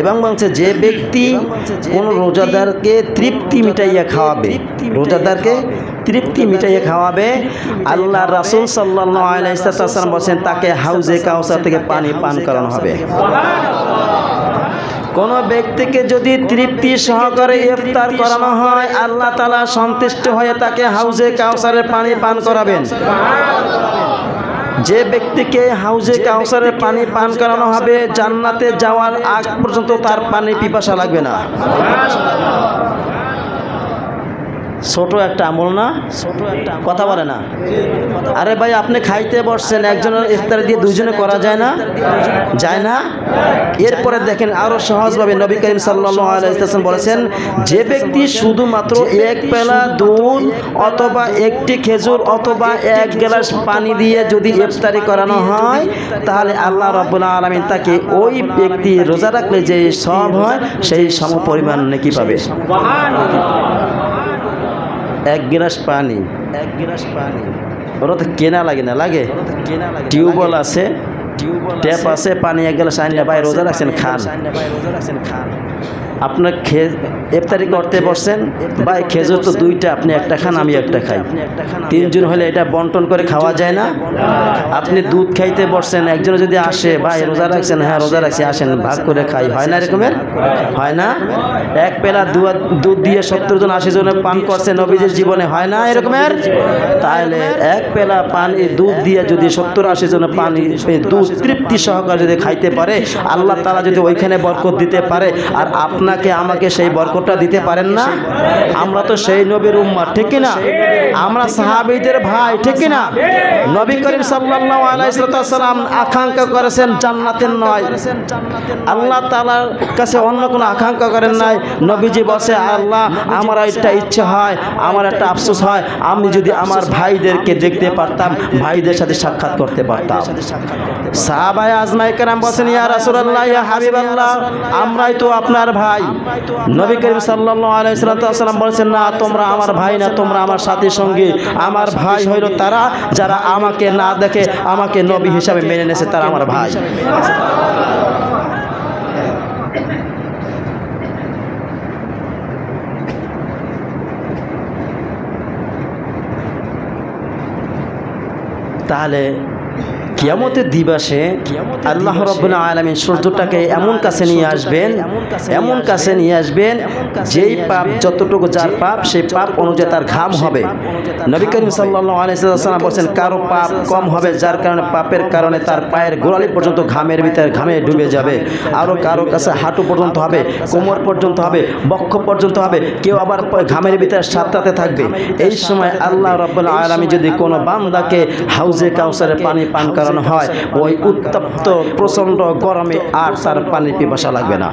এবং বলছে যে ব্যক্তি কোন রোজাদারকে তৃপ্তি মিটাইয়া খাওয়াবে, রোজাদারকে তৃপ্তি মিটাইয়া খাওয়াবে, আল্লাহ রাসূল সাল্লাল্লাহু আলাইহি ওয়াসাল্লাম বলেন তাকে হাউজে কাউসার থেকে পানি পান করানো হবে। কোন ব্যক্তিকে যদি তৃপ্তি সহকারে ইফতার করানো হয়, আল্লাহ তাআলা সন্তুষ্ট হয়ে তাকে হাউজে কাউসারের পানি পান করাবেন। যে ব্যক্তিকে হাউজে কাউসারের পানি পান করানো হবে, জান্নাতে যাওয়ার আগ পর্যন্ত তার পানি পিপাসা লাগবে না। ছোট একটা আমল না, ছোট একটা কথা বলে না। আরে ভাই আপনি খাইতে বসছেন, একজনের ইফতার দিয়ে দুইজনে করা যায় না? যায় না? এরপরে দেখেন আরো সহজভাবে নবী করিম সাল্লাল্লাহু আলাইহি ওয়াসাল্লাম বলেছেন, যে ব্যক্তি শুধুমাত্র এক পেলা দুধ অথবা একটি খেজুর অথবা এক গ্লাস পানি দিয়ে যদি ইফতারি করানো হয়, তাহলে আল্লাহ রাব্বুল আলামিন তাকে ওই ব্যক্তি রোজা রাখলে যে সওয়াব হয় সেই সমপরিমাণ নেকি পাবে। এক গ্লাস পানি, এক গ্লাস পানি ওরা তো কেনা লাগে না, লাগে টিউবওয়েল আছে, ট্যাপ আছে, পানি এক গ্লাস আনলে ভাই রোজা রাখছেন খান। আপনার ইফতারি করতে বসছেন, ভাই খেজুর তো দুইটা, আপনি একটা খান আমি একটা খাই, তিনজন হলে এটা বন্টন করে খাওয়া যায় না? আপনি দুধ খাইতে বসছেন, একজন যদি আসে ভাই রোজা রাখছেন, হ্যাঁ রোজা রাখছি আসেন ভাগ করে খাই, হয় না এরকমের? হয় না? এক পেলা দুধ দিয়ে 70 জন 80 জনে পান করছে নবীজির জীবনে, হয় না এরকমের? তাহলে এক পেলা পানি দুধ দিয়ে যদি 70-80 জনে পানি দুধ তৃপ্তি সহকারে যদি খাইতে পারে, আল্লাহ তাআলা যদি ওইখানে বরকত দিতে পারে, আর আপনাকে আমাকে সেই বরকতটা দিতে পারেন না? আমরা তো সেই নবীর উম্মত, ঠিক না? আমরা সাহাবীদের ভাই, ঠিক না? নবী করিম সাল্লাল্লাহু আলাইহি ওয়াসাল্লাম আকাঙ্ক্ষা করেছেন জান্নাতের নয়, আল্লাহ তাআলার কাছে অন্য কোনো আকাঙ্ক্ষা করেন নাই। নবীজি বসে, আল্লাহ আমার একটা ইচ্ছে হয়, আমার একটা আফসোস হয়, আমি যদি আমার ভাইদেরকে দেখতে পারতাম, ভাইদের সাথে সাক্ষাৎ করতে পারতাম। সাহাবায়ে আজমায়ে কেরাম বলেন, ইয়া রাসূলুল্লাহ, ইয়া হাবিবাল্লাহ, আমরাই তো আপনার ভাই। নবী করিম সাল্লাল্লাহু আলাইহি ওয়াসাল্লাম বলেছেন, না তোমরা আমার ভাই না, তোমরা আমার সাথী সঙ্গী। আমার ভাই হইল তারা যারা আমাকে না দেখে আমাকে নবী হিসাবে মেনে নেছে, তারা আমার ভাই। তাহলে কিয়ামতের দিবসে আল্লাহ রাব্বুল আলামিন সূর্যটাকে এমন কাছে নিয়ে আসবেন, এমন কাছে নিয়ে আসবেন, যেই পাপ যতটুকু যার পাপ সেই পাপ অনুযায়ী তার ঘাম হবে। নবী করিম সাল্লাল্লাহু আলাইহি ওয়াসাল্লাম বলেন, কারো পাপ কম হবে যার কারণে পাপের কারণে তার পায়ের গোড়ালি পর্যন্ত ঘামের ভিতরে ঘামে ডুবে যাবে, আরও কারো কাছে হাঁটু পর্যন্ত হবে, কোমর পর্যন্ত হবে, বক্ষ পর্যন্ত হবে, কেউ আবার ঘামের ভিতরে সাঁতরাতে থাকবে। এই সময় আল্লাহ রাব্বুল আলামিন যদি কোনো বান্দাকে হাউজে কাউসারের পানি পান করানো হয়, ওই উত্তপ্ত প্রচণ্ড গরমে আর তার পানির পিপাসা লাগবে না।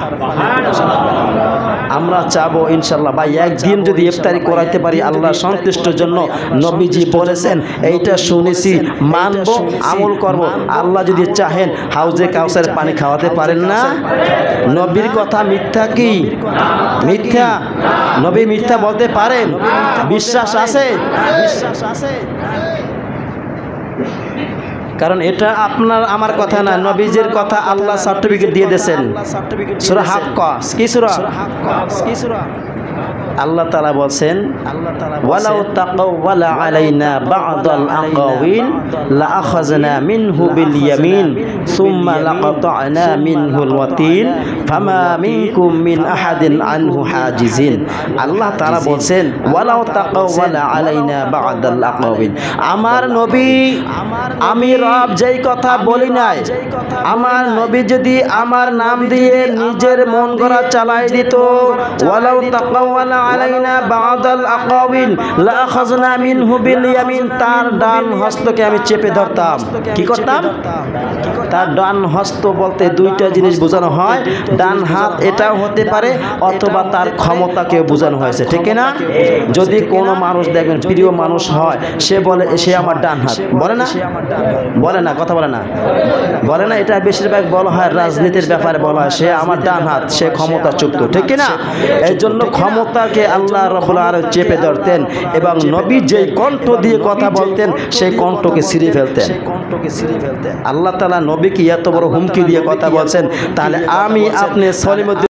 আমরা চাবো ইনশাল্লাহ ভাই একদিন যদি ইফতারি করাইতে পারি আল্লাহর সন্তুষ্টির জন্য। নবীজি বলেছেন, এইটা শুনেছি, মানব, আমল করব। আল্লাহ যদি চাহেন হাউজে কাউসারের পানি খাওয়াতে পারেন না? নবীর কথা মিথ্যা কি? মিথ্যা? নবী মিথ্যা বলতে পারেন? বিশ্বাস আছে? বিশ্বাস আছে? কারণ এটা আপনার আমার কথা না, নবীজির কথা। আল্লাহ সার্টিফিকেট দিয়ে দিয়েছেন। সূরা হাক্কা, কি সূরা? আল্লাহ তাআলা বলেন, ওয়ালাউ তাকাওয়ালা আলাইনা বা'দাল আকাওয়িল লাআখাযনা মিনহু বিল ইয়ামিন সুম্মা লাকাতা'না মিনহুল ওয়াতিন ফামা মিনকুম মিন আহাদিন আনহু হাজিজিন। আল্লাহ তাআলা বলেন, ওয়ালাউ তাকাওয়ালা আলাইনা বা'দাল আকাওয়িল, আমার নবী, আমি রব যেই কথা বলি নাই, আমার নবী যদি আমার নাম দিয়ে নিজের মন গড়া চালাই দিত, ওয়ালাউ তাকাওয়ালা আলাইনা বা'দাল আকাওয়িল লাআখাযনা মিনহু বিল ইয়ামিন, তার ডান হস্তকে আমি চেপে ধরতাম। কি করতাম? তার ডান হস্ত বলতে দুইটা জিনিস বোঝানো হয়, ডান হাত এটাও হতে পারে, অথবা তার ক্ষমতাকে বোঝানো হয়েছে, ঠিক না? যদি কোনো মানুষ দেখবেন প্রিয় মানুষ হয়, সে বলে সে আমার ডান হাত, বলে না? বলে না? কথা বলে না? বলে না? এটা বেশিরভাগ বলা হয় রাজনীতির ব্যাপারে বলা হয়, সে আমার ডান হাত, সে ক্ষমতা চুক্ত, ঠিক না? এই জন্য ক্ষমতাকে নবীকে আল্লাহ রাব্বুল আলামিন চেপে ধরতেন এবং নবী যেই কণ্ঠ দিয়ে কথা বলতেন সেই কণ্ঠকে ছিঁড়ে ফেলতেন। আল্লাহ তাআলা নবীকে এত বড় হুমকি দিয়ে কথা বলছেন, তাহলে আমি আপনি সলিমুদ্দিন